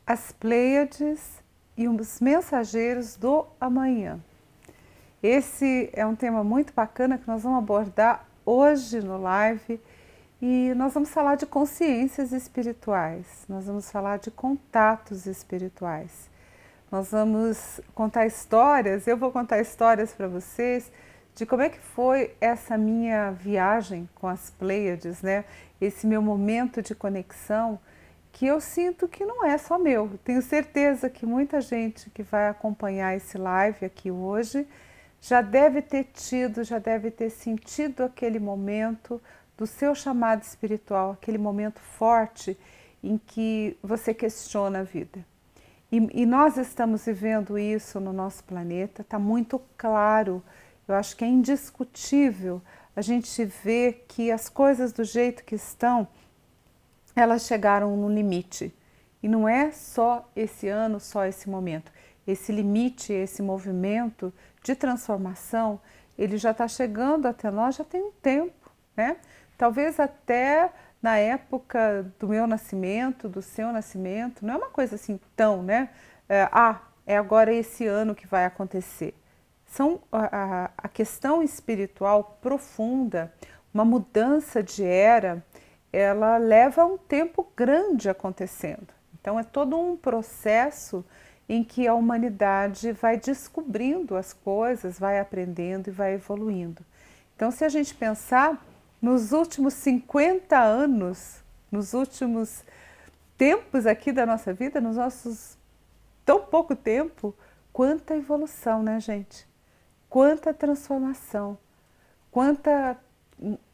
As Pleiades e os Mensageiros do Amanhã. Esse é um tema muito bacana que nós vamos abordar hoje no live e nós vamos falar de consciências espirituais, nós vamos falar de contatos espirituais, nós vamos contar histórias, eu vou contar histórias para vocês de como é que foi essa minha viagem com as Pleiades, né? Esse meu momento de conexão que eu sinto que não é só meu. Tenho certeza que muita gente que vai acompanhar esse live aqui hoje já deve ter tido, já deve ter sentido aquele momento do seu chamado espiritual, aquele momento forte em que você questiona a vida. E nós estamos vivendo isso no nosso planeta, está muito claro, eu acho que é indiscutível a gente ver que as coisas do jeito que estão, elas chegaram no limite. E não é só esse ano, só esse momento. Esse limite, esse movimento de transformação, ele já está chegando até nós já tem um tempo, né? Talvez até na época do meu nascimento, do seu nascimento, não é uma coisa assim tão, né? É agora esse ano que vai acontecer. A questão espiritual profunda, uma mudança de era, ela leva um tempo grande acontecendo. Então é todo um processo em que a humanidade vai descobrindo as coisas, vai aprendendo e vai evoluindo. Então se a gente pensar nos últimos 50 anos, nos últimos tempos aqui da nossa vida, nos nossos tão pouco tempo, quanta evolução, né, gente? Quanta transformação, quanta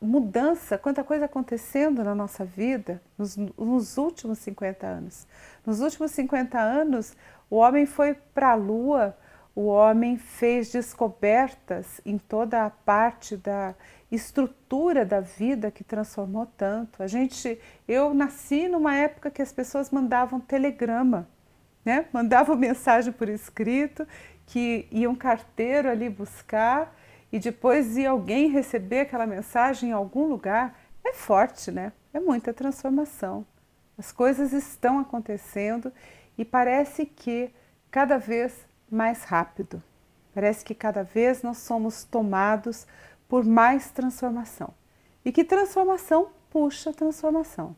mudança, quanta coisa acontecendo na nossa vida nos últimos 50 anos. Nos últimos 50 anos, o homem foi para a Lua, o homem fez descobertas em toda a parte da estrutura da vida que transformou tanto. Eu nasci numa época que as pessoas mandavam telegrama, né? Mandavam mensagem por escrito, que ia um carteiro ali buscar e depois ia alguém receber aquela mensagem em algum lugar. É forte, né? É muita transformação. As coisas estão acontecendo e parece que cada vez mais rápido. Parece que cada vez nós somos tomados por mais transformação. E que transformação puxa transformação.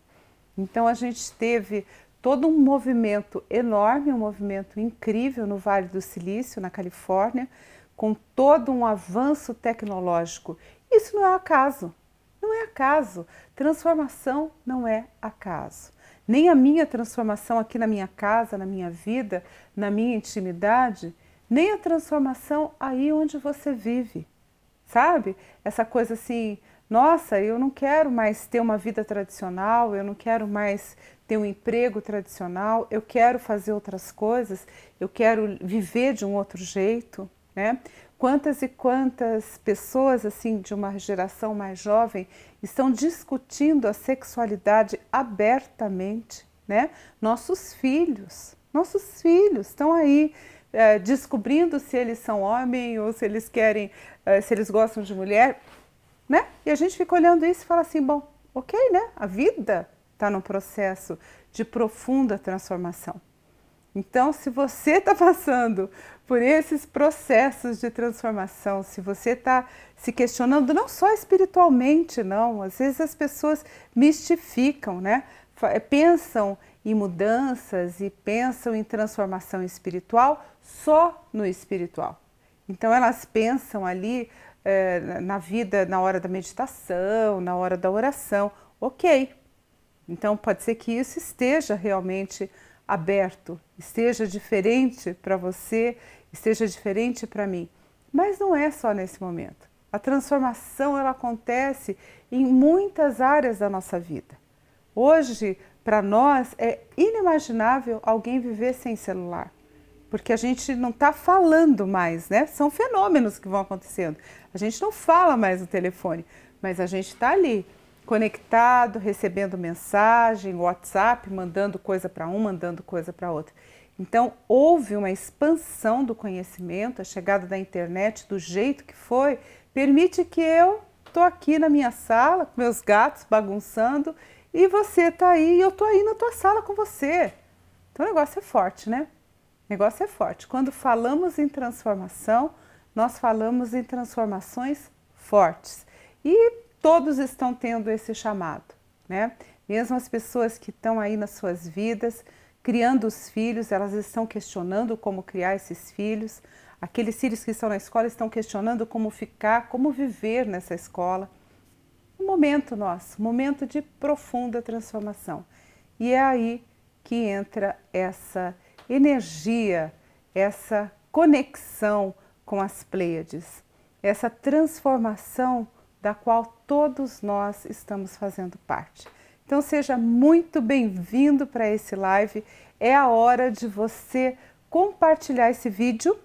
Então a gente teve todo um movimento enorme, um movimento incrível no Vale do Silício, na Califórnia, com todo um avanço tecnológico. Isso não é acaso, não é acaso. Transformação não é acaso. Nem a minha transformação aqui na minha casa, na minha vida, na minha intimidade, nem a transformação aí onde você vive, sabe? Essa coisa assim, nossa, eu não quero mais ter uma vida tradicional, eu não quero mais ter um emprego tradicional, eu quero fazer outras coisas, eu quero viver de um outro jeito, né? Quantas e quantas pessoas assim de uma geração mais jovem estão discutindo a sexualidade abertamente, né? Nossos filhos estão aí descobrindo se eles são homem ou se eles querem, se eles gostam de mulher, né? E a gente fica olhando isso e fala assim, bom, ok, né? A vida está num processo de profunda transformação. Então, se você está passando por esses processos de transformação, se você está se questionando, não só espiritualmente, não, às vezes as pessoas mistificam, né? Pensam em mudanças e pensam em transformação espiritual só no espiritual. Então, elas pensam ali na vida, na hora da meditação, na hora da oração, ok. Então, pode ser que isso esteja realmente aberto, esteja diferente para você, esteja diferente para mim. Mas não é só nesse momento. A transformação ela acontece em muitas áreas da nossa vida. Hoje, para nós, é inimaginável alguém viver sem celular, porque a gente não está falando mais, né? São fenômenos que vão acontecendo. A gente não fala mais no telefone, mas a gente está ali, conectado, recebendo mensagem, WhatsApp, mandando coisa para um, mandando coisa para outro. Então, houve uma expansão do conhecimento, a chegada da internet do jeito que foi, permite que eu estou aqui na minha sala, com meus gatos bagunçando, e você está aí, e eu estou aí na tua sala com você. Então o negócio é forte, né? O negócio é forte. Quando falamos em transformação, nós falamos em transformações fortes. E todos estão tendo esse chamado, né? Mesmo as pessoas que estão aí nas suas vidas, criando os filhos, elas estão questionando como criar esses filhos. Aqueles filhos que estão na escola estão questionando como ficar, como viver nessa escola. Um momento nosso, um momento de profunda transformação. E é aí que entra essa energia, essa conexão com as Pleiades, essa transformação da qual todos nós estamos fazendo parte. Então seja muito bem-vindo para esse live. É a hora de você compartilhar esse vídeo,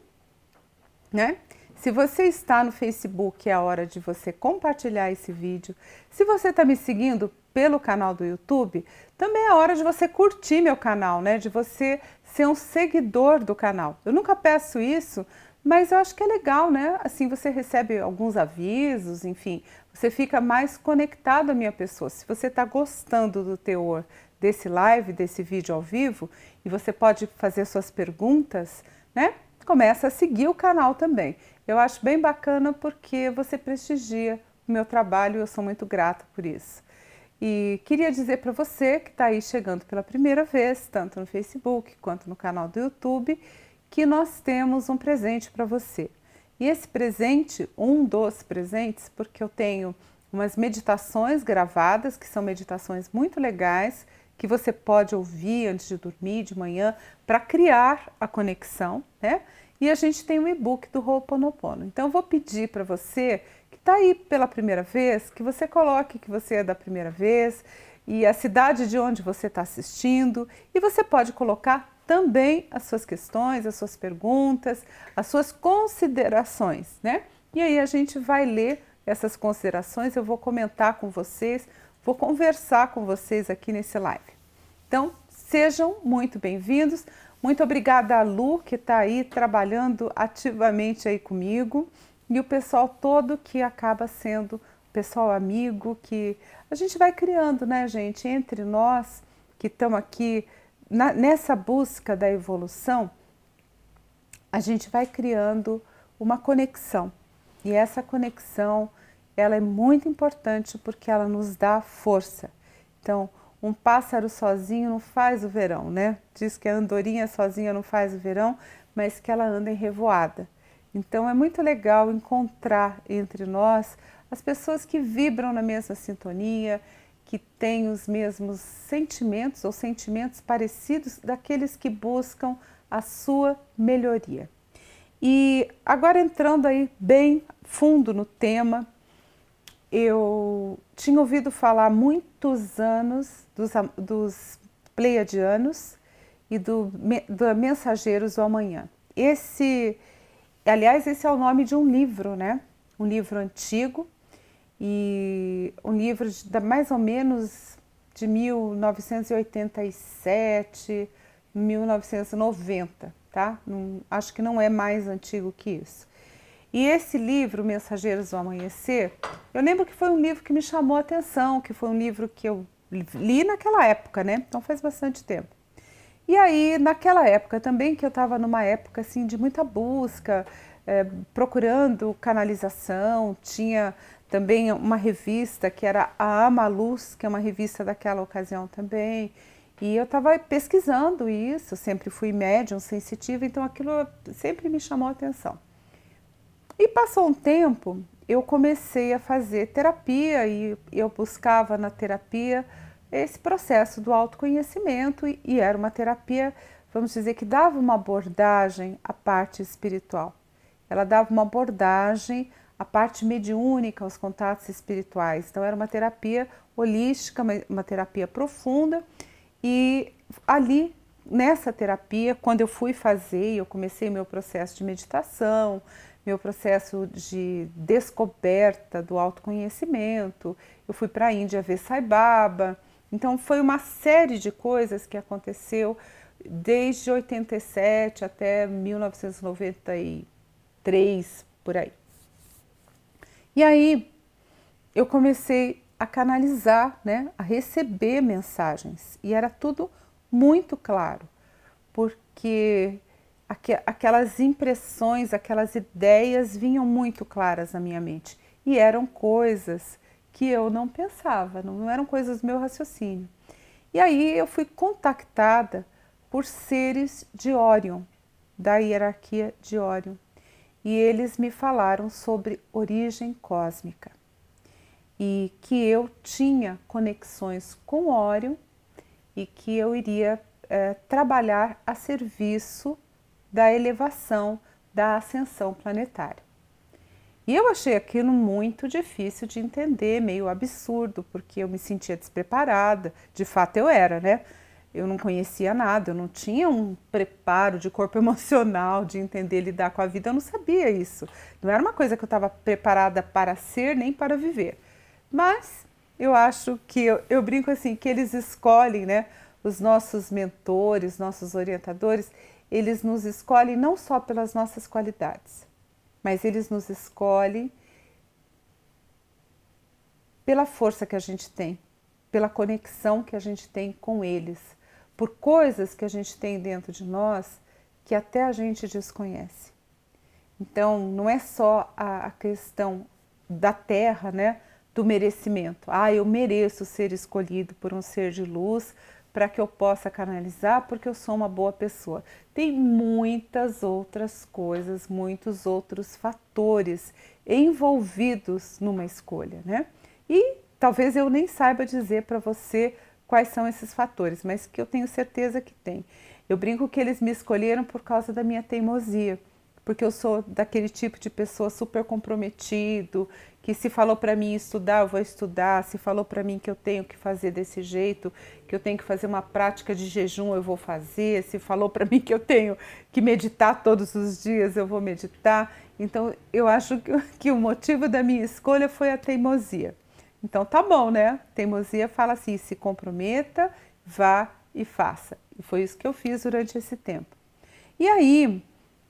né? Se você está no Facebook, é a hora de você compartilhar esse vídeo. Se você está me seguindo pelo canal do YouTube, também é a hora de você curtir meu canal, né? De você ser um seguidor do canal. Eu nunca peço isso, mas eu acho que é legal, né? Assim você recebe alguns avisos, enfim, você fica mais conectado à minha pessoa. Se você está gostando do teor desse live, desse vídeo ao vivo, e você pode fazer suas perguntas, né? Começa a seguir o canal também. Eu acho bem bacana porque você prestigia o meu trabalho e eu sou muito grata por isso. E queria dizer para você que está aí chegando pela primeira vez, tanto no Facebook quanto no canal do YouTube, que nós temos um presente para você. E esse presente, um dos presentes, porque eu tenho umas meditações gravadas, que são meditações muito legais, que você pode ouvir antes de dormir, de manhã, para criar a conexão, né? E a gente tem um e-book do Ho'oponopono. Então eu vou pedir para você que está aí pela primeira vez, que você coloque que você é da primeira vez e a cidade de onde você está assistindo, e você pode colocar também as suas questões, as suas perguntas, as suas considerações, né? E aí a gente vai ler essas considerações, eu vou comentar com vocês, vou conversar com vocês aqui nesse live. Então, sejam muito bem-vindos. Muito obrigada a Lu, que está aí trabalhando ativamente aí comigo, e o pessoal todo que acaba sendo pessoal amigo, que a gente vai criando, né, gente, entre nós que estamos aqui nessa busca da evolução, a gente vai criando uma conexão. E essa conexão, ela é muito importante porque ela nos dá força. Então, um pássaro sozinho não faz o verão, né? Diz que a andorinha sozinha não faz o verão, mas que ela anda em revoada. Então é muito legal encontrar entre nós as pessoas que vibram na mesma sintonia, que têm os mesmos sentimentos ou sentimentos parecidos daqueles que buscam a sua melhoria. E agora entrando aí bem fundo no tema, eu tinha ouvido falar há muitos anos dos Pleiadianos e do Mensageiros do Amanhã. Aliás, esse é o nome de um livro, né? Um livro antigo e um livro mais ou menos de 1987, 1990, tá? Acho que não é mais antigo que isso. E esse livro, Mensageiros do Amanhecer, eu lembro que foi um livro que me chamou a atenção, que foi um livro que eu li naquela época, né? Então faz bastante tempo. E aí, naquela época também, que eu estava numa época assim de muita busca, procurando canalização, tinha também uma revista que era a Amaluz, que é uma revista daquela ocasião também, e eu estava pesquisando isso, sempre fui médium, sensitiva, então aquilo sempre me chamou a atenção. E passou um tempo, eu comecei a fazer terapia e eu buscava na terapia esse processo do autoconhecimento e era uma terapia, vamos dizer, que dava uma abordagem à parte espiritual. Ela dava uma abordagem à parte mediúnica, aos contatos espirituais. Então era uma terapia holística, uma terapia profunda e ali nessa terapia, quando eu fui fazer, eu comecei meu processo de meditação, meu processo de descoberta do autoconhecimento, eu fui para a Índia ver Sai Baba, então foi uma série de coisas que aconteceu desde 87 até 1993, por aí. E aí eu comecei a canalizar, né, a receber mensagens e era tudo muito claro. porque aquelas impressões, aquelas ideias vinham muito claras na minha mente e eram coisas que eu não pensava, não eram coisas do meu raciocínio. E aí eu fui contactada por seres de Órion, da hierarquia de Órion, e eles me falaram sobre origem cósmica e que eu tinha conexões com Órion e que eu iria trabalhar a serviço da elevação, da ascensão planetária. E eu achei aquilo muito difícil de entender, meio absurdo, porque eu me sentia despreparada. De fato eu era, né? Eu não conhecia nada, eu não tinha um preparo de corpo emocional, de entender lidar com a vida, eu não sabia isso. Não era uma coisa que eu estava preparada para ser nem para viver. Mas eu acho que, eu brinco assim, que eles escolhem, né? Os nossos mentores, nossos orientadores, eles nos escolhem não só pelas nossas qualidades, mas eles nos escolhem pela força que a gente tem, pela conexão que a gente tem com eles, por coisas que a gente tem dentro de nós que até a gente desconhece. Então, não é só a questão da Terra, né, do merecimento. Ah, eu mereço ser escolhido por um ser de luz para que eu possa canalizar porque eu sou uma boa pessoa. Tem muitas outras coisas, muitos outros fatores envolvidos numa escolha, né? E talvez eu nem saiba dizer para você quais são esses fatores, mas que eu tenho certeza que tem. Eu brinco que eles me escolheram por causa da minha teimosia, porque eu sou daquele tipo de pessoa super comprometido, que se falou para mim estudar, eu vou estudar, se falou para mim que eu tenho que fazer desse jeito, que eu tenho que fazer uma prática de jejum, eu vou fazer, se falou para mim que eu tenho que meditar todos os dias, eu vou meditar. Então, eu acho que o motivo da minha escolha foi a teimosia. Então, tá bom, né? Teimosia fala assim, se comprometa, vá e faça. E foi isso que eu fiz durante esse tempo. E aí,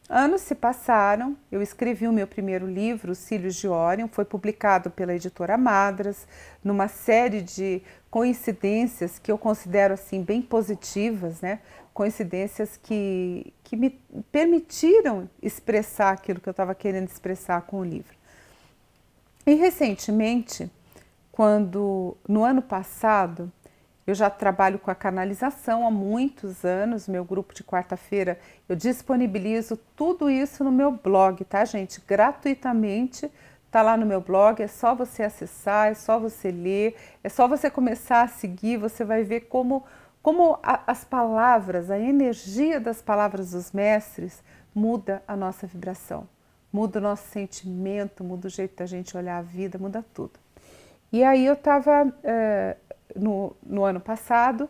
anos se passaram, eu escrevi o meu primeiro livro, Os Cílios de Órion, foi publicado pela editora Madras, numa série de coincidências que eu considero assim bem positivas, né? Coincidências que me permitiram expressar aquilo que eu estava querendo expressar com o livro. E recentemente, no ano passado, eu já trabalho com a canalização há muitos anos, meu grupo de quarta-feira, eu disponibilizo tudo isso no meu blog, tá, gente? Gratuitamente, tá lá no meu blog, é só você acessar, é só você ler, é só você começar a seguir, você vai ver como as palavras, a energia das palavras dos mestres muda a nossa vibração, muda o nosso sentimento, muda o jeito da gente olhar a vida, muda tudo. E aí eu estava no ano passado,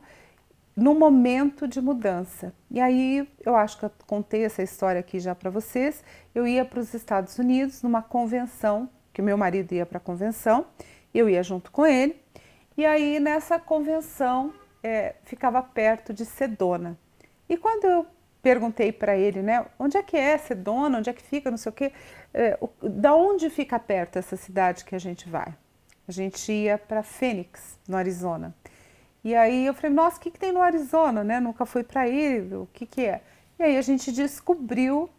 no momento de mudança. E aí eu acho que eu contei essa história aqui já para vocês. Eu ia para os Estados Unidos numa convenção, que o meu marido ia para a convenção, eu ia junto com ele. E aí nessa convenção ficava perto de Sedona. E quando eu perguntei para ele, né, onde é que é Sedona, onde é que fica, não sei o quê, da onde fica perto essa cidade que a gente vai? A gente ia para Phoenix, no Arizona. E aí eu falei, nossa, o que tem no Arizona, né? Nunca fui para aí, o que é? E aí a gente descobriu,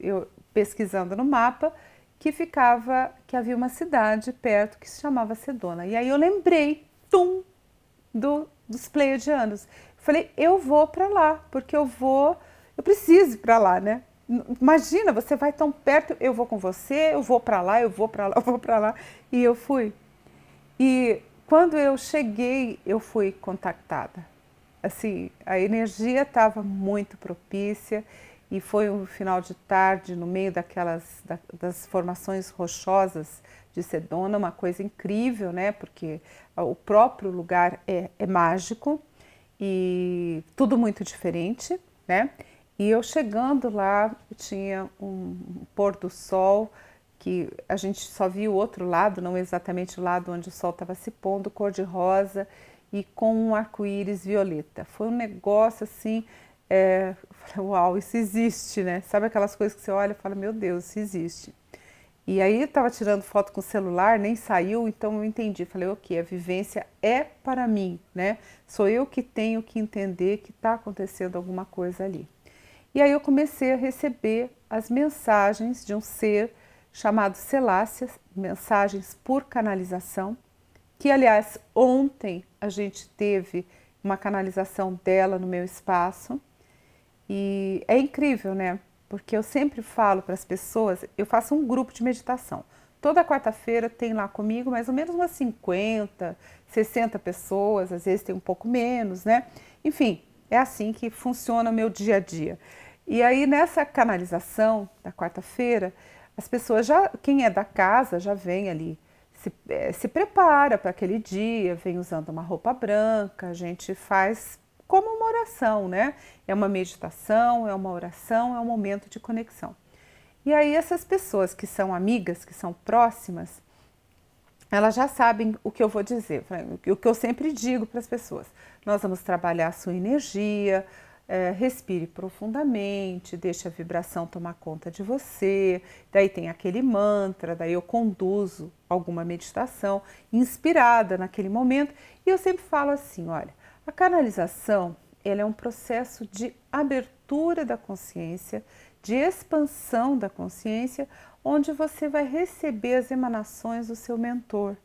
eu pesquisando no mapa, que havia uma cidade perto que se chamava Sedona. E aí eu lembrei, dos Pleiadianos. Falei, eu vou para lá, porque eu preciso ir para lá, né? Imagina, você vai tão perto, eu vou com você, eu vou para lá, eu vou para lá, eu vou para lá. E eu fui. E quando eu cheguei, eu fui contactada. Assim, a energia estava muito propícia e foi um final de tarde no meio das formações rochosas de Sedona, uma coisa incrível, né? Porque o próprio lugar é mágico e tudo muito diferente, né? E eu chegando lá, tinha um pôr do sol que a gente só via o outro lado, não exatamente o lado onde o sol estava se pondo, cor-de-rosa e com um arco-íris violeta. Foi um negócio assim, falei, uau, isso existe, né? Sabe aquelas coisas que você olha e fala, meu Deus, isso existe. E aí eu estava tirando foto com o celular, nem saiu, então eu entendi. Falei, ok, a vivência é para mim, né? Sou eu que tenho que entender que está acontecendo alguma coisa ali. E aí eu comecei a receber as mensagens de um ser chamado Selácia, mensagens por canalização, que aliás ontem a gente teve uma canalização dela no meu espaço. E é incrível, né? Porque eu sempre falo para as pessoas, eu faço um grupo de meditação. Toda quarta-feira tem lá comigo mais ou menos umas 50, 60 pessoas, às vezes tem um pouco menos, né? Enfim, é assim que funciona o meu dia a dia. E aí nessa canalização da quarta-feira, as pessoas já, quem é da casa já vem ali, se prepara para aquele dia, vem usando uma roupa branca, a gente faz como uma oração, né? É uma meditação, é uma oração, é um momento de conexão. E aí essas pessoas que são amigas, que são próximas, elas já sabem o que eu vou dizer, o que eu sempre digo para as pessoas. Nós vamos trabalhar a sua energia, respire profundamente, deixe a vibração tomar conta de você, daí tem aquele mantra, daí eu conduzo alguma meditação inspirada naquele momento e eu sempre falo assim, olha, a canalização ela é um processo de abertura da consciência, de expansão da consciência, onde você vai receber as emanações do seu mentor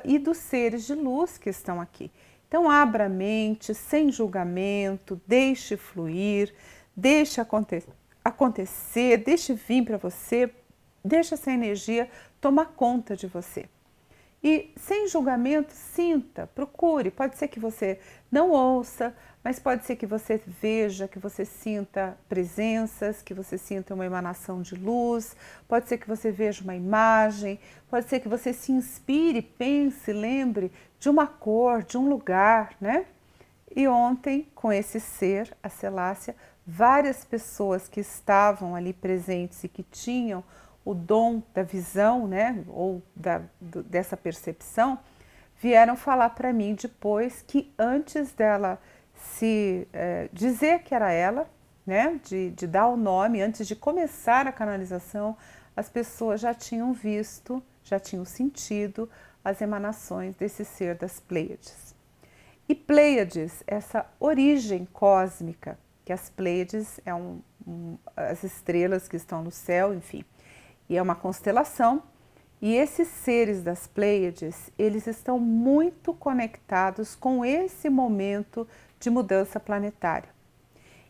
e dos seres de luz que estão aqui. Então abra a mente, sem julgamento, deixe fluir, deixe acontecer, deixe vir para você, deixe essa energia tomar conta de você. E sem julgamento, sinta, procure. Pode ser que você não ouça, mas pode ser que você veja, que você sinta presenças, que você sinta uma emanação de luz, pode ser que você veja uma imagem, pode ser que você se inspire, pense, lembre de uma cor, de um lugar, né? E ontem, com esse ser, a Selácia, várias pessoas que estavam ali presentes e que tinham o dom da visão, né, ou dessa percepção, vieram falar para mim depois que antes dela se dizer que era ela, né, de dar o nome, antes de começar a canalização, as pessoas já tinham visto, já tinham sentido as emanações desse ser das Pleiades. E Pleiades, essa origem cósmica, que as Pleiades é as estrelas que estão no céu, enfim, e é uma constelação, e esses seres das Pleiades, eles estão muito conectados com esse momento de mudança planetária.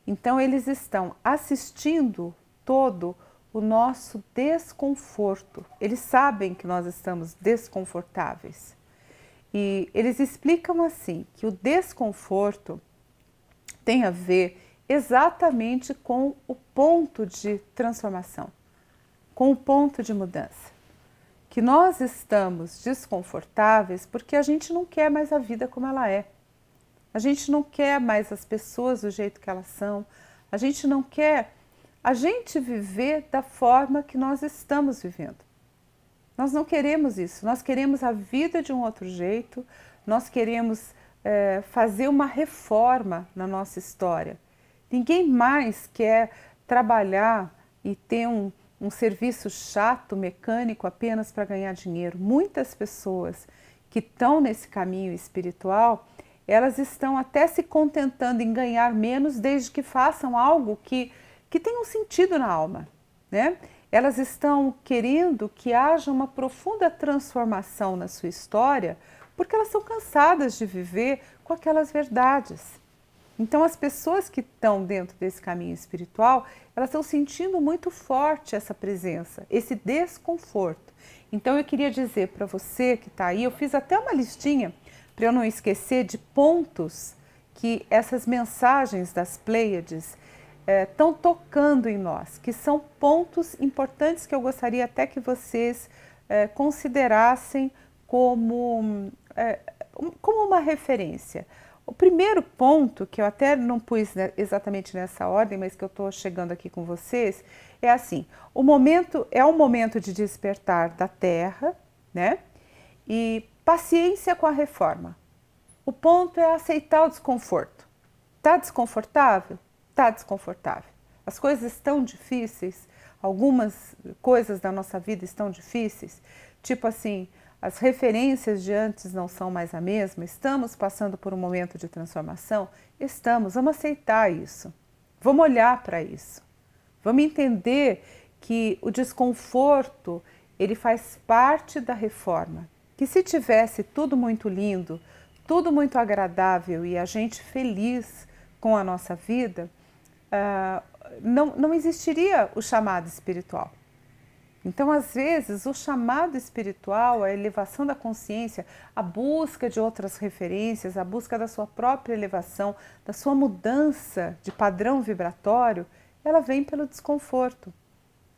Então eles estão assistindo todo o nosso desconforto. Eles sabem que nós estamos desconfortáveis. E eles explicam assim, que o desconforto tem a ver exatamente com o ponto de transformação, com o ponto de mudança. Que nós estamos desconfortáveis porque a gente não quer mais a vida como ela é. A gente não quer mais as pessoas do jeito que elas são. A gente não quer a gente viver da forma que nós estamos vivendo. Nós não queremos isso. Nós queremos a vida de um outro jeito. Nós queremos fazer uma reforma na nossa história. Ninguém mais quer trabalhar e ter um serviço chato, mecânico, apenas para ganhar dinheiro. Muitas pessoas que estão nesse caminho espiritual, elas estão até se contentando em ganhar menos desde que façam algo que tenha um sentido na alma, né? Elas estão querendo que haja uma profunda transformação na sua história porque elas estão cansadas de viver com aquelas verdades. Então as pessoas que estão dentro desse caminho espiritual, elas estão sentindo muito forte essa presença, esse desconforto. Então eu queria dizer para você que está aí, eu fiz até uma listinha para eu não esquecer de pontos que essas mensagens das Pleiades estão tocando em nós, que são pontos importantes que eu gostaria até que vocês considerassem como uma referência. O primeiro ponto, que eu até não pus exatamente nessa ordem, mas que eu estou chegando aqui com vocês, é assim, o momento é um momento de despertar da Terra, né? E paciência com a reforma. O ponto é aceitar o desconforto. Está desconfortável? Está desconfortável. As coisas estão difíceis? algumas coisas da nossa vida estão difíceis, tipo assim, as referências de antes não são mais a mesma, estamos passando por um momento de transformação, estamos, vamos aceitar isso, vamos olhar para isso, vamos entender que o desconforto, ele faz parte da reforma, que se tivesse tudo muito lindo, tudo muito agradável e a gente feliz com a nossa vida, não existiria o chamado espiritual. Então, às vezes, o chamado espiritual, a elevação da consciência, a busca de outras referências, a busca da sua própria elevação, da sua mudança de padrão vibratório, ela vem pelo desconforto.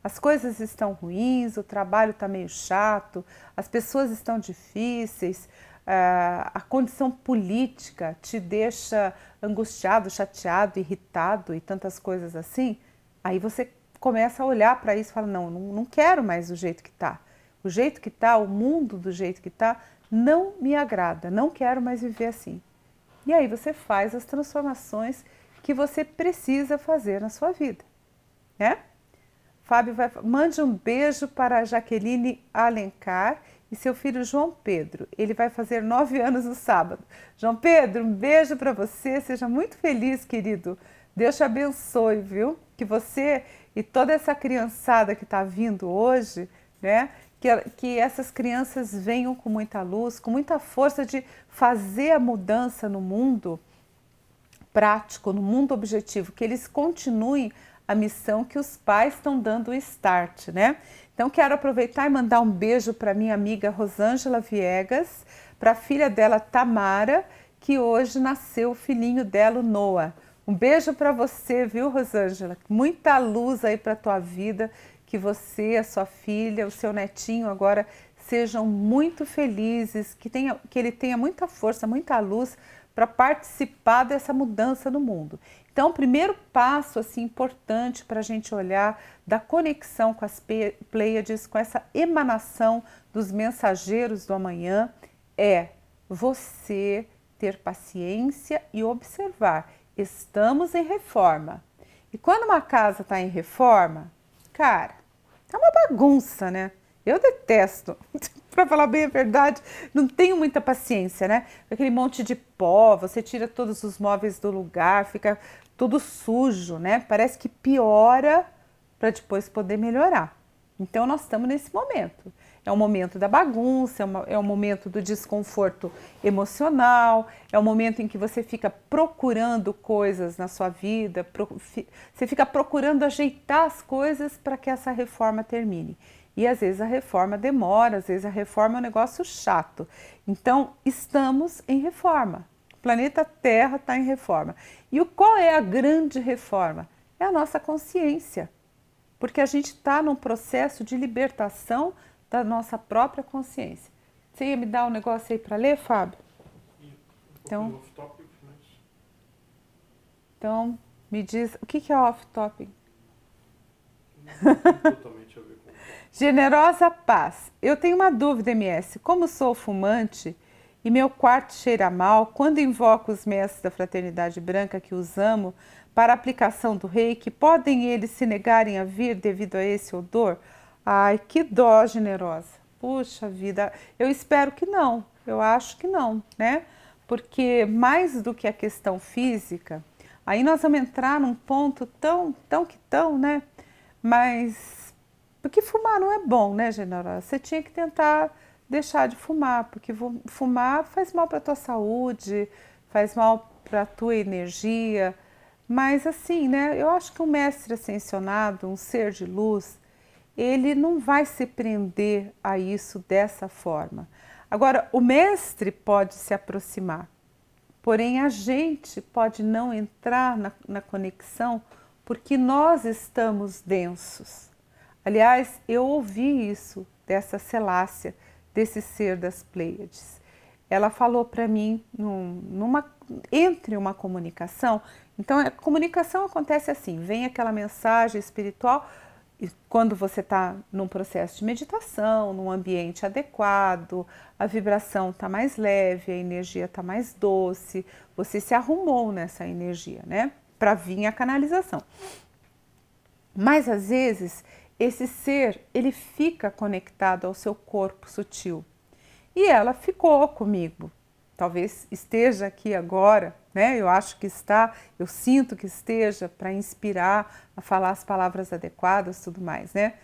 As coisas estão ruins, o trabalho está meio chato, as pessoas estão difíceis, a condição política te deixa angustiado, chateado, irritado e tantas coisas assim, aí você começa a olhar para isso e fala, não quero mais do jeito que está. O jeito que está, o mundo do jeito que está, não me agrada, não quero mais viver assim. E aí você faz as transformações que você precisa fazer na sua vida, né? Fábio, mande um beijo para a Jaqueline Alencar e seu filho João Pedro. Ele vai fazer 9 anos no sábado. João Pedro, um beijo para você. Seja muito feliz, querido. Deus te abençoe, viu? Que você e toda essa criançada que está vindo hoje, né? Que essas crianças venham com muita luz, com muita força de fazer a mudança no mundo prático, no mundo objetivo, que eles continuem a missão que os pais estão dando o start, né? Então, quero aproveitar e mandar um beijo para minha amiga Rosângela Viegas, para a filha dela, Tamara, que hoje nasceu o filhinho dela, o Noah. Um beijo para você, viu, Rosângela? Muita luz aí para a tua vida, que você, a sua filha, o seu netinho agora sejam muito felizes, que ele tenha muita força, muita luz para participar dessa mudança no mundo. Então, o primeiro passo assim, importante para a gente olhar da conexão com as Pleiades, com essa emanação dos mensageiros do amanhã, é você ter paciência e observar. Estamos em reforma. E quando uma casa está em reforma, cara, é uma bagunça, né? Eu detesto, para falar bem a verdade, não tenho muita paciência, né? Aquele monte de pó, você tira todos os móveis do lugar, fica tudo sujo, né? Parece que piora para depois poder melhorar. Então, nós estamos nesse momento. É o momento da bagunça, é o momento do desconforto emocional, é o momento em que você fica procurando coisas na sua vida, você fica procurando ajeitar as coisas para que essa reforma termine. E às vezes a reforma demora, às vezes a reforma é um negócio chato. Então, estamos em reforma. O planeta Terra está em reforma. E qual é a grande reforma? É a nossa consciência. Porque a gente está num processo de libertação da nossa própria consciência. Você ia me dar um negócio aí para ler, Fábio? Então, me diz, o que é off-topic? Totalmente a ver com... Generosa paz. Eu tenho uma dúvida, MS. Como sou fumante e meu quarto cheira mal, quando invoco os mestres da Fraternidade Branca que os amo para a aplicação do reiki, podem eles se negarem a vir devido a esse odor? Ai, que dó, Generosa. Puxa vida, eu espero que não. Eu acho que não, né? Porque mais do que a questão física, aí nós vamos entrar num ponto tão, né? Mas, porque fumar não é bom, né, Generosa? Você tinha que tentar deixar de fumar, porque fumar faz mal para a tua saúde, faz mal para a tua energia. Mas assim, né, eu acho que um mestre ascensionado, um ser de luz, ele não vai se prender a isso dessa forma. Agora, o mestre pode se aproximar, porém a gente pode não entrar na conexão porque nós estamos densos. Aliás, eu ouvi isso dessa Celácia, desse ser das Pleiades. Ela falou para mim entre uma comunicação. Então, a comunicação acontece assim, vem aquela mensagem espiritual, e quando você está num processo de meditação, num ambiente adequado, a vibração está mais leve, a energia está mais doce, você se arrumou nessa energia, né? Para vir a canalização. Mas às vezes esse ser, ele fica conectado ao seu corpo sutil. E ela ficou comigo. Talvez esteja aqui agora, né? Eu acho que está, eu sinto que esteja para inspirar a falar as palavras adequadas, tudo mais, né?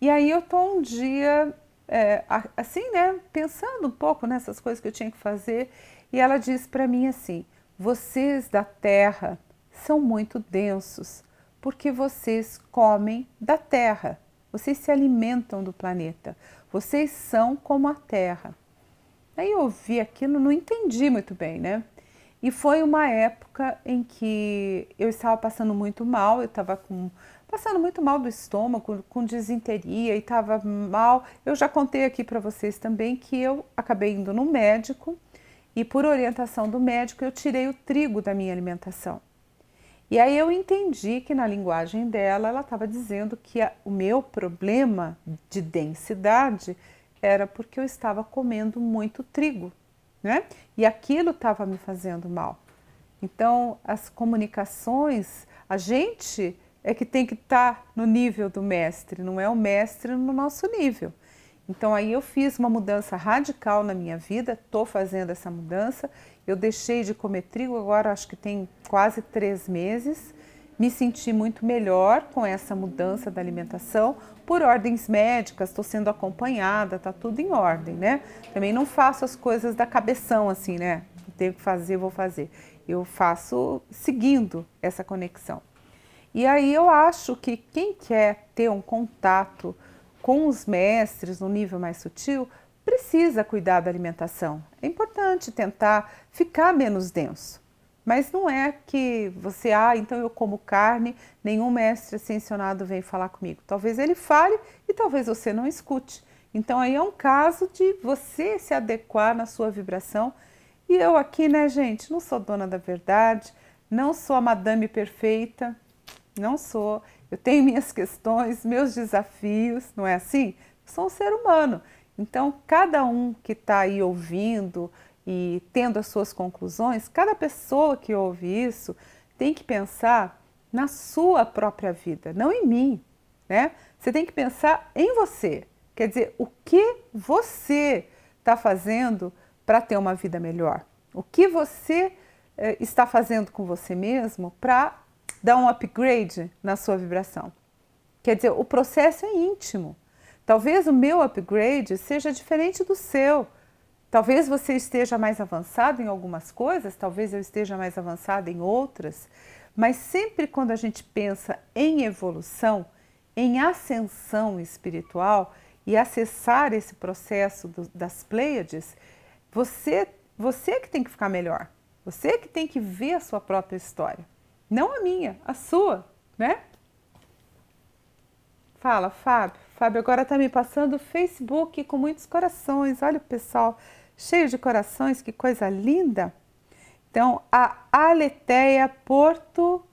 E aí eu tô um dia, assim, né? Pensando um pouco nessas coisas que eu tinha que fazer. E ela disse para mim assim: vocês da Terra são muito densos, porque vocês comem da Terra. Vocês se alimentam do planeta. Vocês são como a Terra. Aí eu ouvi aquilo, não entendi muito bem, né? E foi uma época em que eu estava passando muito mal, eu estava passando muito mal do estômago, com disenteria e estava mal. Eu já contei aqui para vocês também que eu acabei indo no médico e por orientação do médico eu tirei o trigo da minha alimentação. E aí eu entendi que na linguagem dela, ela estava dizendo que o meu problema de densidade era porque eu estava comendo muito trigo, né? E aquilo estava me fazendo mal. Então, as comunicações, a gente é que tem que estar no nível do mestre, não é o mestre no nosso nível. Então, aí eu fiz uma mudança radical na minha vida, estou fazendo essa mudança. Eu deixei de comer trigo, agora acho que tem quase 3 meses. Me senti muito melhor com essa mudança da alimentação, por ordens médicas, estou sendo acompanhada, está tudo em ordem, né? Também não faço as coisas da cabeção assim, né? Tenho que fazer, vou fazer. Eu faço seguindo essa conexão. E aí eu acho que quem quer ter um contato com os mestres no nível mais sutil, precisa cuidar da alimentação. É importante tentar ficar menos denso. Mas não é que você, então eu como carne, nenhum mestre ascensionado vem falar comigo. Talvez ele fale e talvez você não escute. Então aí é um caso de você se adequar na sua vibração. E eu aqui, né, gente, não sou dona da verdade, não sou a madame perfeita, não sou. Eu tenho minhas questões, meus desafios, não é assim? Sou um ser humano. Então, cada um que está aí ouvindo e tendo as suas conclusões, cada pessoa que ouve isso tem que pensar na sua própria vida, não em mim, né? Você tem que pensar em você. Quer dizer, o que você está fazendo para ter uma vida melhor? O que você está fazendo com você mesmo para dar um upgrade na sua vibração? Quer dizer, o processo é íntimo. Talvez o meu upgrade seja diferente do seu. Talvez você esteja mais avançado em algumas coisas, talvez eu esteja mais avançada em outras, mas sempre quando a gente pensa em evolução, em ascensão espiritual e acessar esse processo das Pleiades, você que tem que ficar melhor, você que tem que ver a sua própria história, não a minha, a sua, né? Fala, Fábio. Fábio agora está me passando o Facebook com muitos corações. Olha o pessoal cheio de corações, que coisa linda. Então, a Aleteia Porto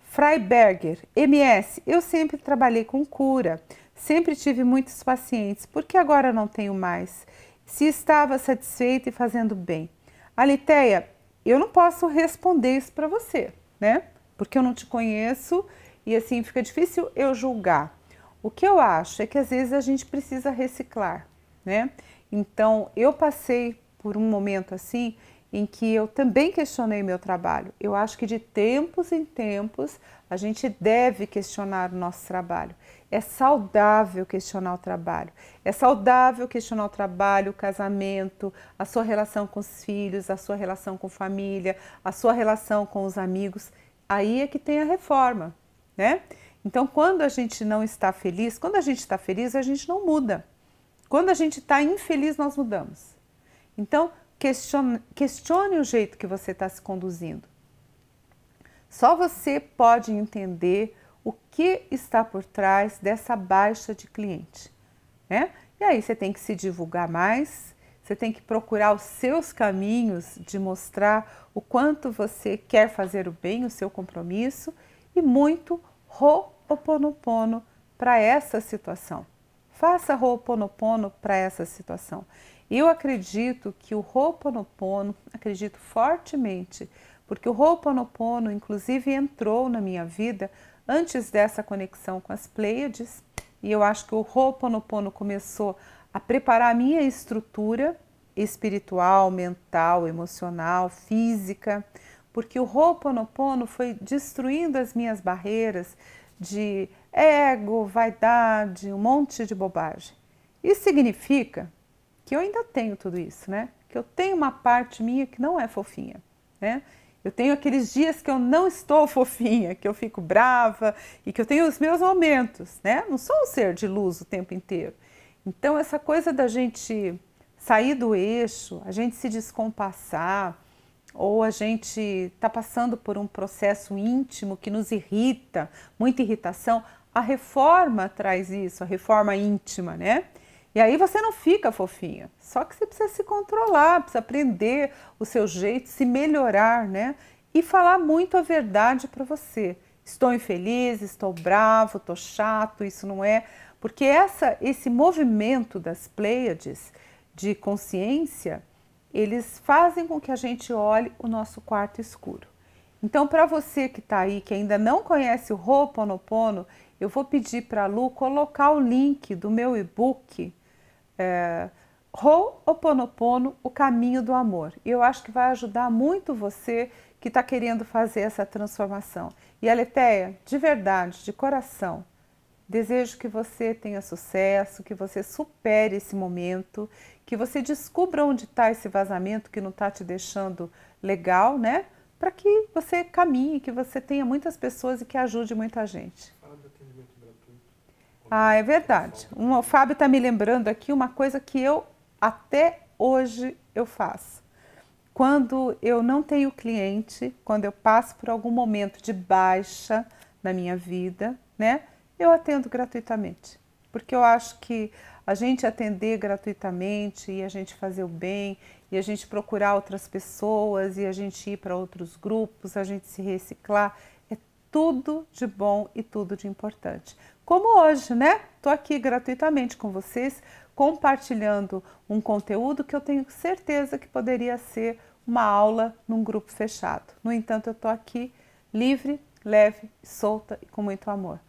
Freiberger, MS. Eu sempre trabalhei com cura, sempre tive muitos pacientes. Por que agora não tenho mais? Se estava satisfeita e fazendo bem. Aleteia, eu não posso responder isso para você, né? Porque eu não te conheço. E assim fica difícil eu julgar. O que eu acho é que às vezes a gente precisa reciclar, né? Então eu passei por um momento assim em que eu também questionei meu trabalho. Eu acho que de tempos em tempos a gente deve questionar o nosso trabalho. É saudável questionar o trabalho. É saudável questionar o trabalho, o casamento, a sua relação com os filhos, a sua relação com a família, a sua relação com os amigos. Aí é que tem a reforma. Né? Então, quando a gente não está feliz, quando a gente está feliz, a gente não muda. Quando a gente está infeliz, nós mudamos. Então, questione o jeito que você está se conduzindo. Só você pode entender o que está por trás dessa baixa de cliente. Né? E aí você tem que se divulgar mais, você tem que procurar os seus caminhos de mostrar o quanto você quer fazer o bem, o seu compromisso, e muito Ho'oponopono para essa situação. Faça Ho'oponopono para essa situação. Eu acredito que o Ho'oponopono, acredito fortemente, porque o Ho'oponopono inclusive entrou na minha vida antes dessa conexão com as Pleiades, e eu acho que o Ho'oponopono começou a preparar a minha estrutura espiritual, mental, emocional, física, porque o Ho'oponopono foi destruindo as minhas barreiras de ego, vaidade, um monte de bobagem. Isso significa que eu ainda tenho tudo isso, né? Que eu tenho uma parte minha que não é fofinha, né? Eu tenho aqueles dias que eu não estou fofinha, que eu fico brava e que eu tenho os meus momentos, né? Não sou um ser de luz o tempo inteiro. Então, essa coisa da gente sair do eixo, a gente se descompassar, ou a gente está passando por um processo íntimo que nos irrita, muita irritação, a reforma traz isso, a reforma íntima, né? E aí você não fica fofinha, só que você precisa se controlar, precisa aprender o seu jeito, se melhorar, né? E falar muito a verdade para você. Estou infeliz, estou bravo, estou chato, isso não é... Porque esse movimento das Pleiades de consciência, eles fazem com que a gente olhe o nosso quarto escuro. Então, para você que está aí, que ainda não conhece o Ho'oponopono, eu vou pedir para a Lu colocar o link do meu e-book, Ho'oponopono, o caminho do amor. E eu acho que vai ajudar muito você que está querendo fazer essa transformação. E Aletheia, de verdade, de coração, desejo que você tenha sucesso, que você supere esse momento, que você descubra onde está esse vazamento que não está te deixando legal, né? Para que você caminhe, que você tenha muitas pessoas e que ajude muita gente. Fala do atendimento gratuito. Ah, é verdade. O Fábio está me lembrando aqui uma coisa que eu até hoje eu faço. Quando eu não tenho cliente, quando eu passo por algum momento de baixa na minha vida, né? Eu atendo gratuitamente, porque eu acho que a gente atender gratuitamente e a gente fazer o bem e a gente procurar outras pessoas e a gente ir para outros grupos, a gente se reciclar, é tudo de bom e tudo de importante. Como hoje, né? Estou aqui gratuitamente com vocês, compartilhando um conteúdo que eu tenho certeza que poderia ser uma aula num grupo fechado. No entanto, eu estou aqui livre, leve, solta e com muito amor.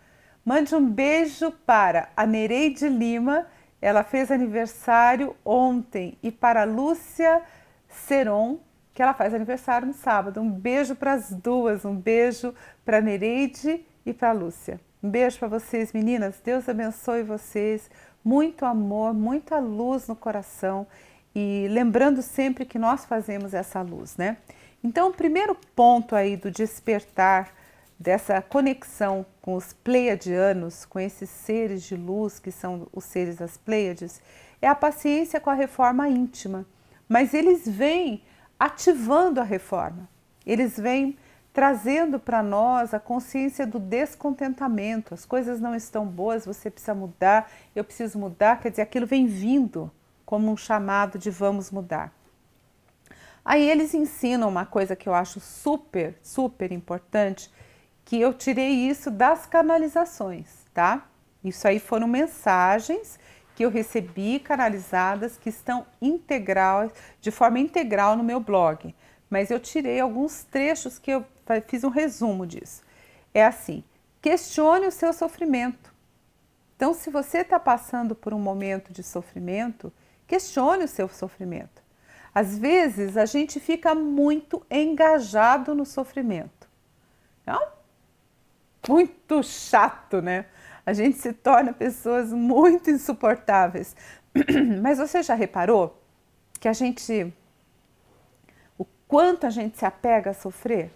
Mande um beijo para a Nereide Lima, ela fez aniversário ontem, e para a Lúcia Seron, que ela faz aniversário no sábado. Um beijo para as duas, um beijo para a Nereide e para a Lúcia. Um beijo para vocês, meninas, Deus abençoe vocês, muito amor, muita luz no coração e lembrando sempre que nós fazemos essa luz, né? Então, o primeiro ponto aí do despertar, dessa conexão com os pleiadianos, com esses seres de luz que são os seres das Pleiades, é a paciência com a reforma íntima. Mas eles vêm ativando a reforma, eles vêm trazendo para nós a consciência do descontentamento. As coisas não estão boas, você precisa mudar, eu preciso mudar, quer dizer, aquilo vem vindo como um chamado de vamos mudar. Aí eles ensinam uma coisa que eu acho super, super importante, que eu tirei isso das canalizações, tá? Isso aí foram mensagens que eu recebi canalizadas que estão de forma integral no meu blog. Mas eu tirei alguns trechos que eu fiz um resumo disso. É assim, questione o seu sofrimento. Então, se você está passando por um momento de sofrimento, questione o seu sofrimento. Às vezes, a gente fica muito engajado no sofrimento. Não? Muito chato, né? A gente se torna pessoas muito insuportáveis. Mas você já reparou que o quanto a gente se apega a sofrer?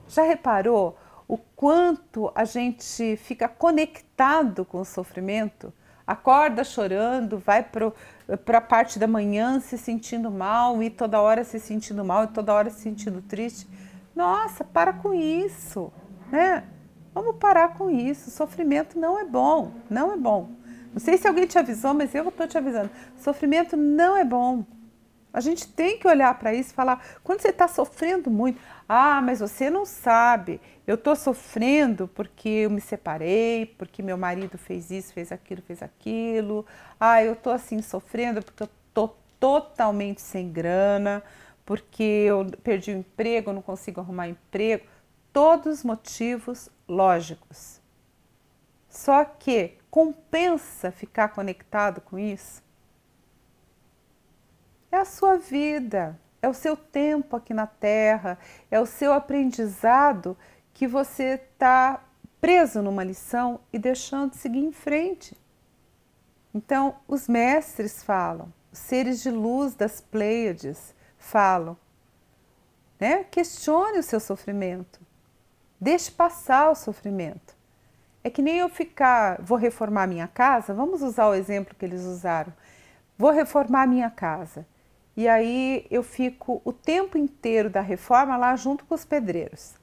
Já reparou o quanto a gente fica conectado com o sofrimento? Acorda chorando, vai para a parte da manhã se sentindo mal e toda hora se sentindo mal e toda hora se sentindo triste. Nossa, para com isso, né? Vamos parar com isso. Sofrimento não é bom, não é bom. Não sei se alguém te avisou, mas eu estou te avisando. Sofrimento não é bom. A gente tem que olhar para isso e falar, quando você está sofrendo muito, ah, mas você não sabe, eu estou sofrendo porque eu me separei, porque meu marido fez isso, fez aquilo, ah, eu estou assim sofrendo porque eu estou totalmente sem grana, porque eu perdi o emprego, eu não consigo arrumar emprego. Todos os motivos lógicos. Só que compensa ficar conectado com isso? É a sua vida, é o seu tempo aqui na Terra, é o seu aprendizado que você está preso numa lição e deixando de seguir em frente. Então, os mestres falam, os seres de luz das Pleiades falam, né? Questione o seu sofrimento, deixe passar o sofrimento. É que nem eu vou reformar minha casa, vamos usar o exemplo que eles usaram. Vou reformar minha casa. E aí eu fico o tempo inteiro da reforma lá junto com os pedreiros,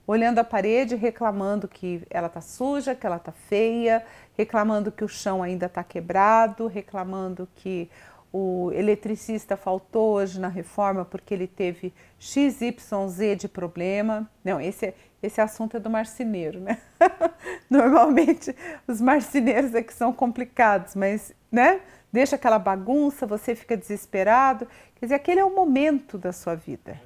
olhando a parede, reclamando que ela está suja, que ela está feia, reclamando que o chão ainda está quebrado, reclamando que o eletricista faltou hoje na reforma porque ele teve XYZ de problema. Não, esse assunto é do marceneiro, né? Normalmente os marceneiros é que são complicados, mas, né? Deixa aquela bagunça, você fica desesperado. Quer dizer, aquele é o momento da sua vida.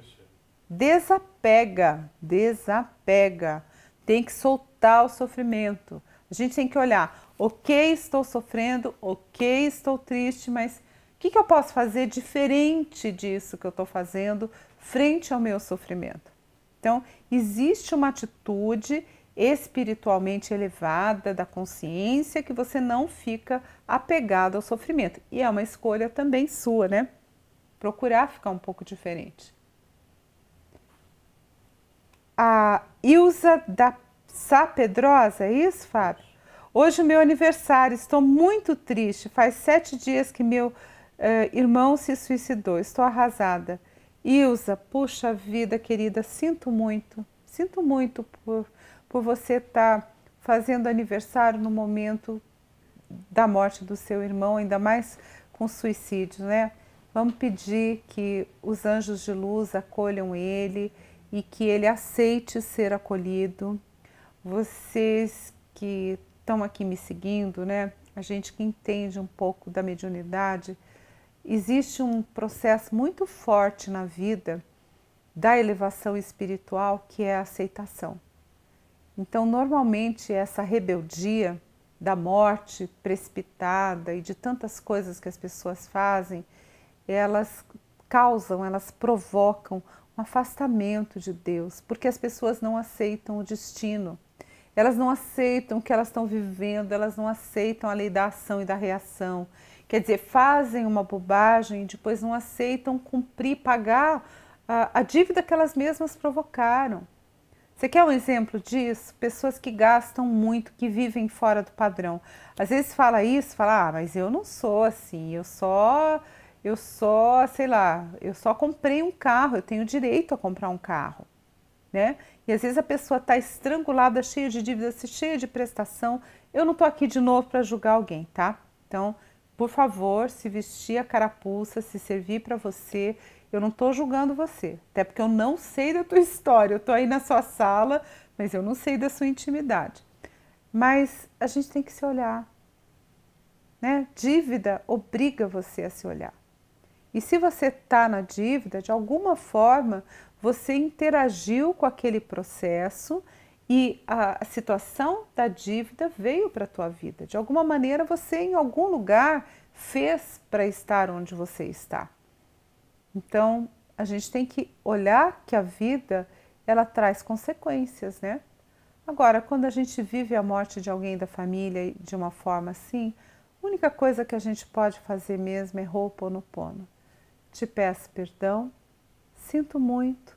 Desapega, desapega. Tem que soltar o sofrimento. A gente tem que olhar, ok, estou sofrendo, ok, estou triste, mas o que eu posso fazer diferente disso que eu estou fazendo frente ao meu sofrimento? Então, existe uma atitude espiritualmente elevada da consciência que você não fica apegado ao sofrimento. E é uma escolha também sua, né? Procurar ficar um pouco diferente. A Ilza da Sá Pedrosa, é isso, Fábio? Hoje é meu aniversário, estou muito triste. Faz 7 dias que meu irmão se suicidou, estou arrasada. Ilza, puxa vida, querida, sinto muito por você estar fazendo aniversário no momento da morte do seu irmão, ainda mais com suicídio, né? Vamos pedir que os anjos de luz acolham ele e que ele aceite ser acolhido. Vocês que estão aqui me seguindo, né? A gente que entende um pouco da mediunidade, existe um processo muito forte na vida da elevação espiritual que é a aceitação. Então, normalmente, essa rebeldia da morte precipitada e de tantas coisas que as pessoas fazem, elas provocam um afastamento de Deus, porque as pessoas não aceitam o destino, elas não aceitam o que elas estão vivendo, elas não aceitam a lei da ação e da reação. Quer dizer, fazem uma bobagem e depois não aceitam cumprir, pagar a dívida que elas mesmas provocaram. Você quer um exemplo disso? Pessoas que gastam muito, que vivem fora do padrão. Às vezes fala isso, fala, mas eu não sou assim, eu só, sei lá, eu só comprei um carro, eu tenho direito a comprar um carro, né? E às vezes a pessoa está estrangulada, cheia de dívidas, cheia de prestação. Eu não estou aqui de novo para julgar alguém, tá? Então, por favor, se vestir a carapuça, se servir para você. Eu não estou julgando você, até porque eu não sei da tua história. Eu estou aí na sua sala, mas eu não sei da sua intimidade. Mas a gente tem que se olhar, né? Dívida obriga você a se olhar. E se você está na dívida, de alguma forma, você interagiu com aquele processo e a situação da dívida veio para a tua vida. De alguma maneira, você em algum lugar fez para estar onde você está. Então, a gente tem que olhar que a vida, ela traz consequências, né? Agora, quando a gente vive a morte de alguém da família de uma forma assim, a única coisa que a gente pode fazer mesmo é Ho'oponopono. Te peço perdão, sinto muito,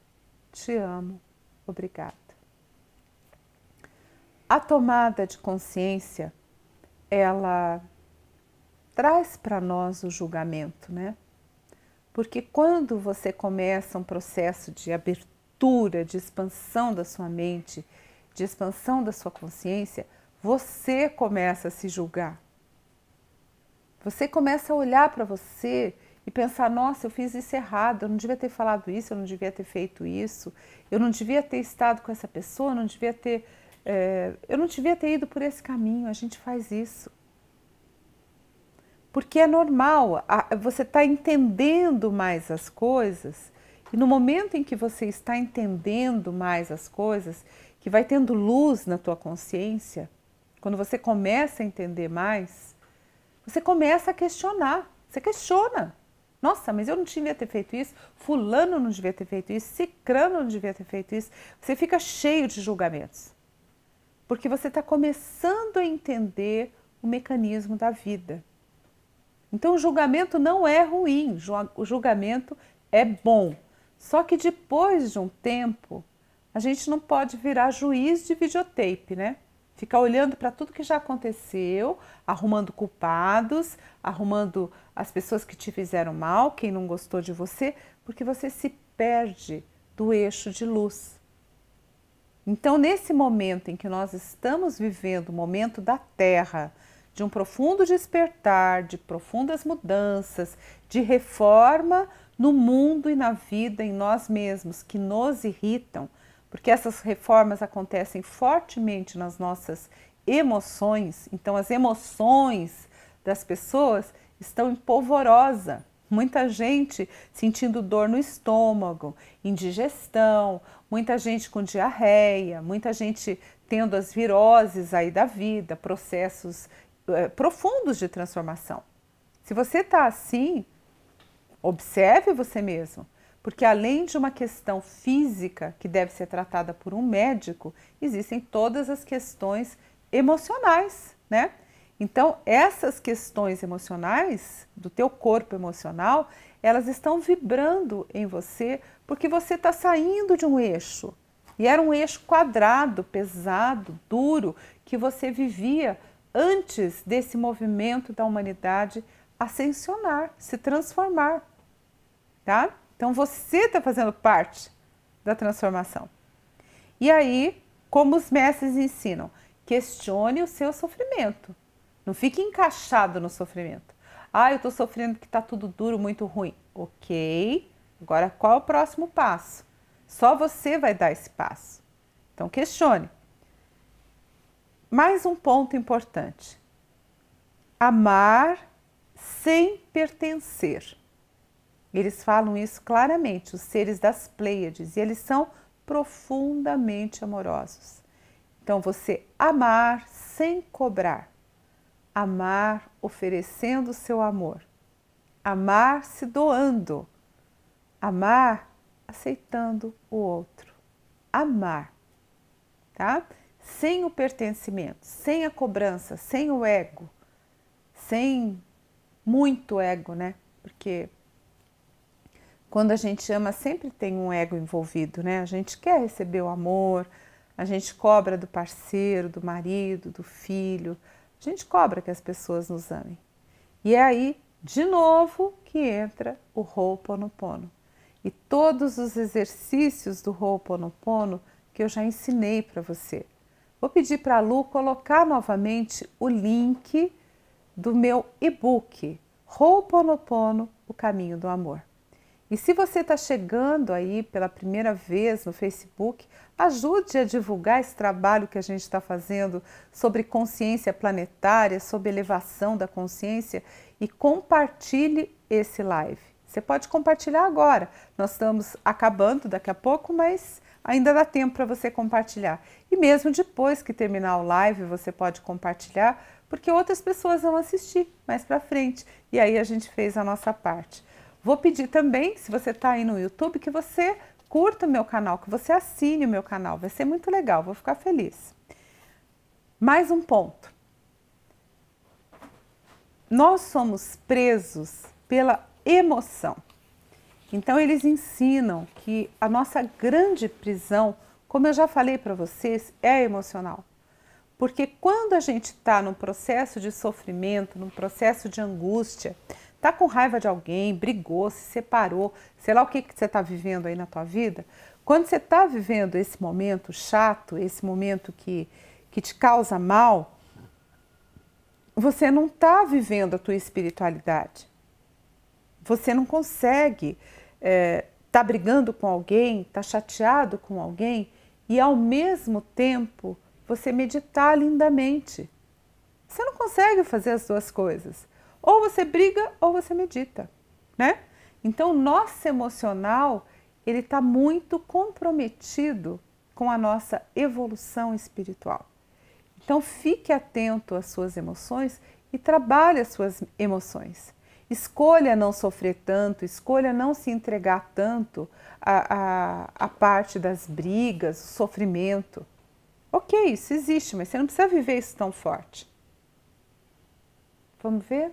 te amo, obrigada. A tomada de consciência, ela traz para nós o julgamento, né? Porque quando você começa um processo de abertura, de expansão da sua mente, de expansão da sua consciência, você começa a se julgar. Você começa a olhar para você e pensar, nossa, eu fiz isso errado, eu não devia ter falado isso, eu não devia ter feito isso, eu não devia ter estado com essa pessoa, eu não devia ter ido por esse caminho. A gente faz isso. Porque é normal, você está entendendo mais as coisas, e no momento em que você está entendendo mais as coisas, que vai tendo luz na tua consciência, quando você começa a entender mais, você começa a questionar. Você questiona. Nossa, mas eu não devia ter feito isso, fulano não devia ter feito isso, cicrano não devia ter feito isso. Você fica cheio de julgamentos. Porque você está começando a entender o mecanismo da vida. Então o julgamento não é ruim, o julgamento é bom. Só que depois de um tempo, a gente não pode virar juiz de videotape, né? Ficar olhando para tudo que já aconteceu, arrumando culpados, arrumando as pessoas que te fizeram mal, quem não gostou de você, porque você se perde do eixo de luz. Então, nesse momento em que nós estamos vivendo o momento da Terra, de um profundo despertar, de profundas mudanças, de reforma no mundo e na vida, em nós mesmos, que nos irritam, porque essas reformas acontecem fortemente nas nossas emoções, então as emoções das pessoas estão em polvorosa. Muita gente sentindo dor no estômago, indigestão, muita gente com diarreia, muita gente tendo as viroses aí da vida, processos profundos de transformação. Se você está assim, observe você mesmo, porque além de uma questão física que deve ser tratada por um médico, existem todas as questões emocionais, né? Então, essas questões emocionais do teu corpo emocional, elas estão vibrando em você porque você está saindo de um eixo. E era um eixo quadrado, pesado, duro, que você vivia antes desse movimento da humanidade ascensionar, se transformar, tá? Então, você está fazendo parte da transformação. E aí, como os mestres ensinam, questione o seu sofrimento. Não fique encaixado no sofrimento. Ah, eu estou sofrendo que está tudo duro, muito ruim. Ok, agora qual é o próximo passo? Só você vai dar esse passo. Então, questione. Mais um ponto importante. Amar sem pertencer. Eles falam isso claramente, os seres das Pleiades, e eles são profundamente amorosos. Então, você amar sem cobrar. Amar oferecendo o seu amor, amar se doando, amar aceitando o outro, amar, tá? Sem o pertencimento, sem a cobrança, sem o ego, sem muito ego, né? Porque quando a gente ama sempre tem um ego envolvido, né? A gente quer receber o amor, a gente cobra do parceiro, do marido, do filho. A gente cobra que as pessoas nos amem. E é aí, de novo, que entra o Ho'oponopono. E todos os exercícios do Ho'oponopono que eu já ensinei para você. Vou pedir para a Lu colocar novamente o link do meu e-book, Ho'oponopono, o caminho do amor. E se você está chegando aí pela primeira vez no Facebook, ajude a divulgar esse trabalho que a gente está fazendo sobre consciência planetária, sobre elevação da consciência e compartilhe esse live. Você pode compartilhar agora. Nós estamos acabando daqui a pouco, mas ainda dá tempo para você compartilhar. E mesmo depois que terminar o live, você pode compartilhar, porque outras pessoas vão assistir mais para frente. E aí a gente fez a nossa parte. Vou pedir também, se você está aí no YouTube, que você curta o meu canal, que você assine o meu canal. Vai ser muito legal, vou ficar feliz. Mais um ponto. Nós somos presos pela emoção. Então, eles ensinam que a nossa grande prisão, como eu já falei para vocês, é emocional. Porque quando a gente está num processo de sofrimento, num processo de angústia, está com raiva de alguém, brigou, se separou, sei lá o que você está vivendo aí na tua vida, quando você está vivendo esse momento chato, esse momento que te causa mal, você não está vivendo a tua espiritualidade. Você não consegue tá brigando com alguém, tá chateado com alguém e ao mesmo tempo você meditar lindamente. Você não consegue fazer as duas coisas. Ou você briga ou você medita, né? Então, o nosso emocional, ele está muito comprometido com a nossa evolução espiritual. Então fique atento às suas emoções e trabalhe as suas emoções. Escolha não sofrer tanto, escolha não se entregar tanto à parte das brigas, o sofrimento. Ok, isso existe, mas você não precisa viver isso tão forte. Vamos ver?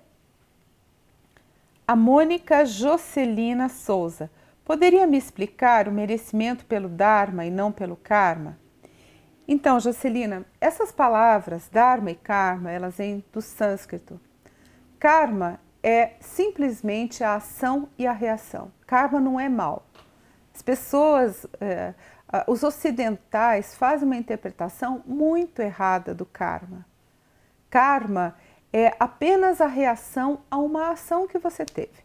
A Mônica Jocelina Souza. Poderia me explicar o merecimento pelo Dharma e não pelo Karma? Então, Jocelina, essas palavras, Dharma e Karma, elas vêm do sânscrito. Karma é simplesmente a ação e a reação. Karma não é mal. As pessoas, os ocidentais fazem uma interpretação muito errada do karma. Karma é apenas a reação a uma ação que você teve.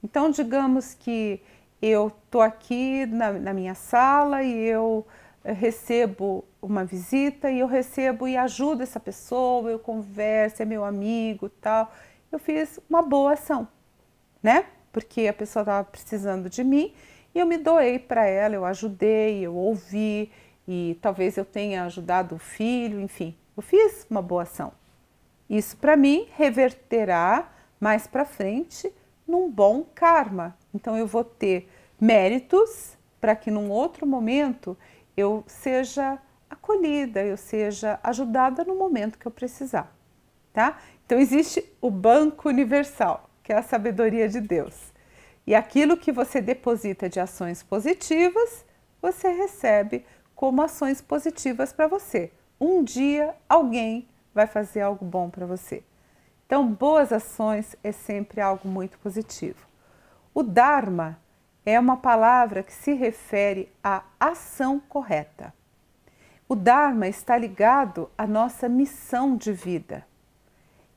Então, digamos que eu estou aqui na minha sala e eu recebo uma visita e eu recebo e ajudo essa pessoa, eu converso, é meu amigo e tal. Eu fiz uma boa ação, né? Porque a pessoa estava precisando de mim e eu me doei para ela, eu ajudei, eu ouvi e talvez eu tenha ajudado o filho, enfim, eu fiz uma boa ação. Isso para mim reverterá mais para frente num bom karma. Então eu vou ter méritos para que num outro momento eu seja acolhida, eu seja ajudada no momento que eu precisar, tá? Então existe o banco universal, que é a sabedoria de Deus. E aquilo que você deposita de ações positivas, você recebe como ações positivas para você. Um dia alguém vai fazer algo bom para você. Então, boas ações é sempre algo muito positivo. O Dharma é uma palavra que se refere à ação correta. O Dharma está ligado à nossa missão de vida.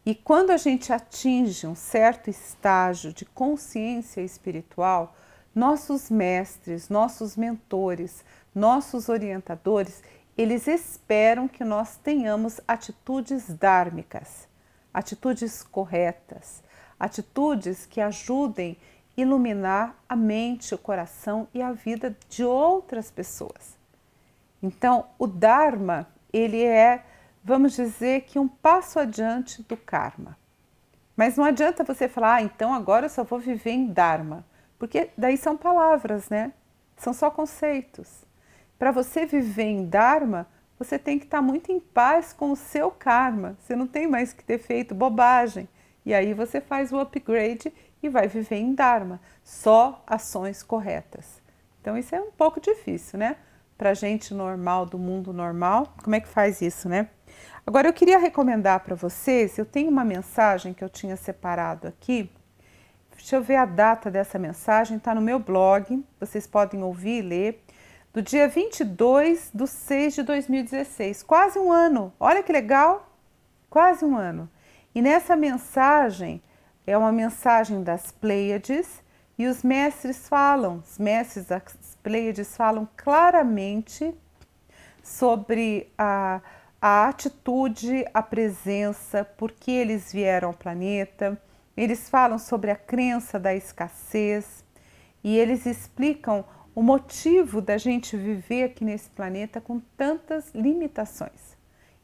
E quando a gente atinge um certo estágio de consciência espiritual, nossos mestres, nossos mentores, nossos orientadores, eles esperam que nós tenhamos atitudes dhármicas, atitudes corretas, atitudes que ajudem a iluminar a mente, o coração e a vida de outras pessoas. Então, o Dharma, ele é, vamos dizer, que um passo adiante do Karma. Mas não adianta você falar, então agora eu só vou viver em Dharma, porque daí são palavras, né? São só conceitos. Para você viver em Dharma, você tem que estar muito em paz com o seu karma. Você não tem mais que ter feito bobagem. E aí você faz o upgrade e vai viver em Dharma. Só ações corretas. Então isso é um pouco difícil, né? Para gente normal, do mundo normal, como é que faz isso, né? Agora eu queria recomendar para vocês, eu tenho uma mensagem que eu tinha separado aqui. Deixa eu ver a data dessa mensagem, está no meu blog, vocês podem ouvir e ler. Do dia 22/6/2016, quase um ano, olha que legal, quase um ano. E nessa mensagem, é uma mensagem das Pleiades, e os mestres das Pleiades falam claramente sobre a atitude, a presença, por que eles vieram ao planeta. Eles falam sobre a crença da escassez e eles explicam o motivo da gente viver aqui nesse planeta com tantas limitações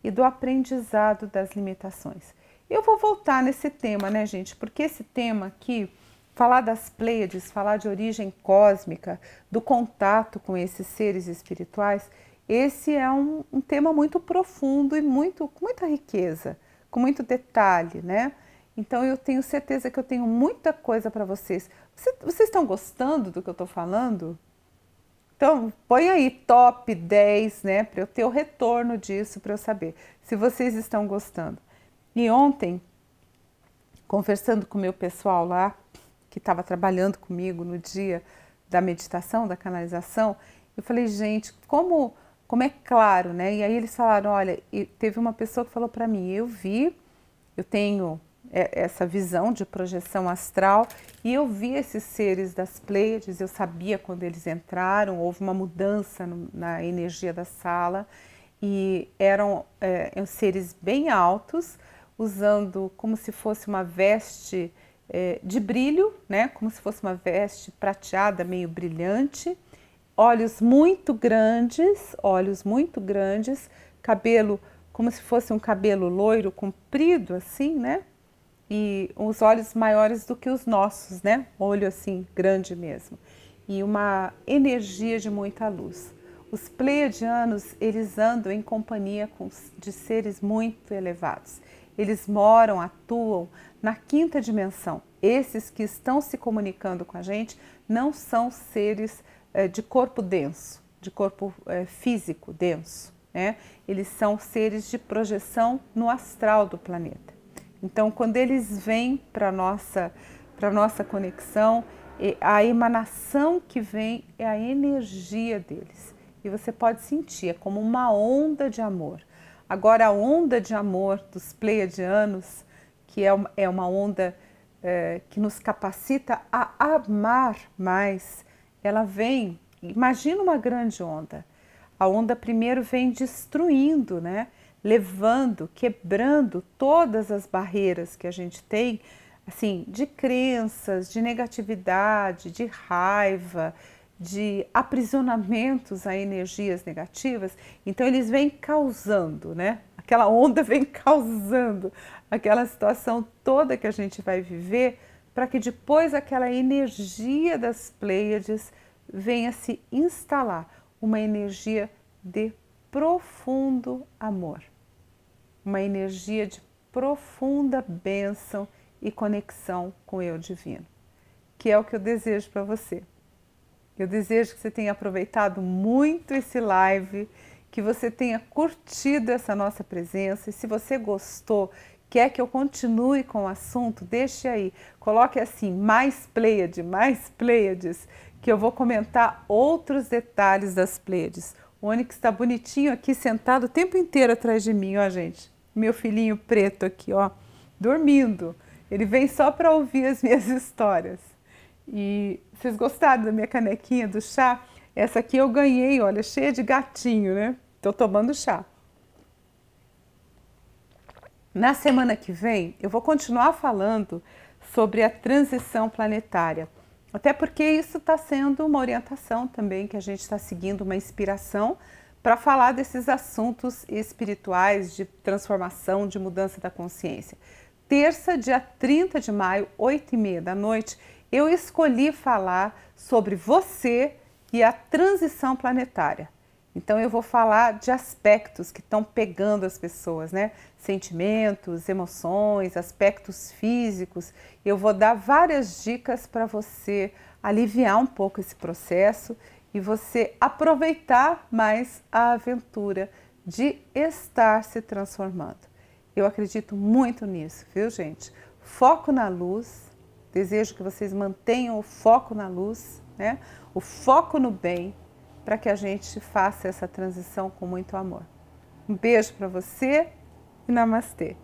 e do aprendizado das limitações. Eu vou voltar nesse tema, né, gente? Porque esse tema aqui, falar das Pleiades, falar de origem cósmica, do contato com esses seres espirituais, esse é um tema muito profundo e com muita riqueza, com muito detalhe, né? Então eu tenho certeza que eu tenho muita coisa para vocês. Vocês estão gostando do que eu estou falando? Então, põe aí top 10, né, para eu ter o retorno disso, para eu saber se vocês estão gostando. E ontem, conversando com o meu pessoal lá, que estava trabalhando comigo no dia da meditação, da canalização, eu falei, gente, como é claro, né? E aí eles falaram, olha, teve uma pessoa que falou para mim, eu tenho essa visão de projeção astral e eu vi esses seres das Pleiades, eu sabia quando eles entraram, houve uma mudança na energia da sala e eram seres bem altos, usando como se fosse uma veste de brilho, né? Como se fosse uma veste prateada, meio brilhante, olhos muito grandes, cabelo como se fosse um cabelo loiro comprido assim, né? E os olhos maiores do que os nossos, né? Olho assim, grande mesmo. E uma energia de muita luz. Os pleiadianos, eles andam em companhia de seres muito elevados. Eles moram, atuam na quinta dimensão. Esses que estão se comunicando com a gente não são seres de corpo denso, de corpo físico denso, né? Eles são seres de projeção no astral do planeta. Então, quando eles vêm para a nossa conexão, a emanação que vem é a energia deles. E você pode sentir, é como uma onda de amor. Agora, a onda de amor dos pleiadianos, que é uma onda que nos capacita a amar mais, ela vem, imagina uma grande onda. A onda primeiro vem destruindo, né? Levando, quebrando todas as barreiras que a gente tem, assim, de crenças, de negatividade, de raiva, de aprisionamentos a energias negativas. Então eles vêm causando, né? Aquela onda vem causando aquela situação toda que a gente vai viver, para que depois aquela energia das Pleiades venha se instalar, uma energia de profundo amor, uma energia de profunda bênção e conexão com o Eu Divino, que é o que eu desejo para você. Eu desejo que você tenha aproveitado muito esse live, que você tenha curtido essa nossa presença, e se você gostou, quer que eu continue com o assunto, deixe aí, coloque assim, mais Pleiades, que eu vou comentar outros detalhes das Pleiades. O Onyx está bonitinho aqui, sentado o tempo inteiro atrás de mim, ó gente. Meu filhinho preto aqui, ó, dormindo. Ele vem só para ouvir as minhas histórias. E vocês gostaram da minha canequinha do chá? Essa aqui eu ganhei, olha, cheia de gatinho, né? Tô tomando chá. Na semana que vem, eu vou continuar falando sobre a transição planetária. Até porque isso está sendo uma orientação também, que a gente está seguindo uma inspiração para falar desses assuntos espirituais de transformação, de mudança da consciência. Terça, dia 30 de maio, 8h30 da noite, eu escolhi falar sobre você e a transição planetária. Então eu vou falar de aspectos que estão pegando as pessoas, né? Sentimentos, emoções, aspectos físicos. Eu vou dar várias dicas para você aliviar um pouco esse processo e você aproveitar mais a aventura de estar se transformando. Eu acredito muito nisso, viu, gente? Foco na luz. Desejo que vocês mantenham o foco na luz, né? O foco no bem, para que a gente faça essa transição com muito amor. Um beijo para você e namastê!